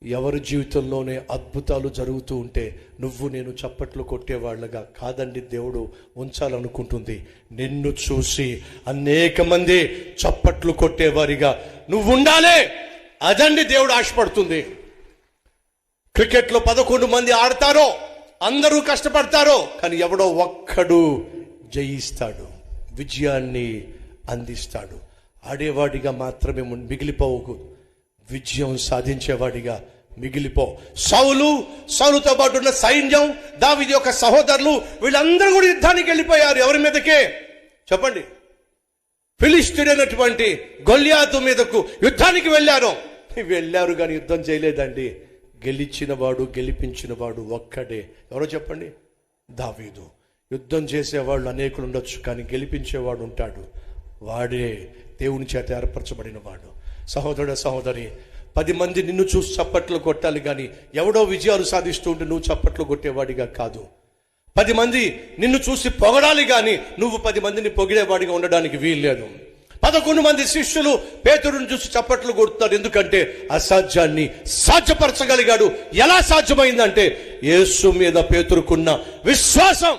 ఎవరి జీవితంలోనే అద్భుతాలు జరుగుతూ ఉంటే నువ్వు నేను చప్పట్లు కొట్టేవాళ్ళగా కాదండి దేవుడు ఉంచాలనుకుంటుంది. నిన్ను చూసి అనేక మంది చప్పట్లు కొట్టేవారిగా నువ్వు ఉండాలి. అదండి దేవుడు ఆశపడుతుంది. క్రికెట్లో 11 మంది ఆడతారో, అందరూ కష్టపడతారో, కానీ ఎవడో ఒక్కడు జయిస్తాడు, విజయాన్ని అందిస్తాడు. ఆడేవాడిగా మాత్రమే మిగిలిపోవు, విజయం సాధించేవాడిగా మిగిలిపో. సౌలుతో పాటు ఉన్న సైన్యం, దావీదు యొక్క సహోదరులు, వీళ్ళందరూ కూడా యుద్ధానికి వెళ్ళిపోయారు. ఎవరి మీదకే చెప్పండి? ఫిలిష్తీయుడైనటువంటి గొల్యాతు మీదకు యుద్ధానికి వెళ్ళారు కానీ యుద్ధం చేయలేదండి. గెలిపించినవాడు ఒక్కడే. ఎవరో చెప్పండి? దావీదు. యుద్ధం చేసేవాళ్ళు అనేకులు ఉండొచ్చు, కానీ గెలిపించేవాడు ఉంటాడు. వాడే దేవుని చేత ఏర్పరచబడిన వాడు. సహోదరుడు, సహోదరి, 10 మంది నిన్ను చూసి చప్పట్లు కొట్టాలి, కానీ ఎవడో విజయాలు సాధిస్తూ ఉంటే నువ్వు చప్పట్లు కొట్టేవాడిగా కాదు. 10 మంది నిన్ను చూసి పొగడాలి, కానీ నువ్వు 10 మందిని పొగిడేవాడిగా ఉండడానికి వీల్లేదు. 11 మంది శిష్యులు పేతురుని చూసి చప్పట్లు కొడుతున్నారు, ఎందుకంటే అసాధ్యాన్ని సాధ్యపరచగలిగాడు. ఎలా సాధ్యమైందంటే యేసు మీద పేతురుకున్న విశ్వాసం.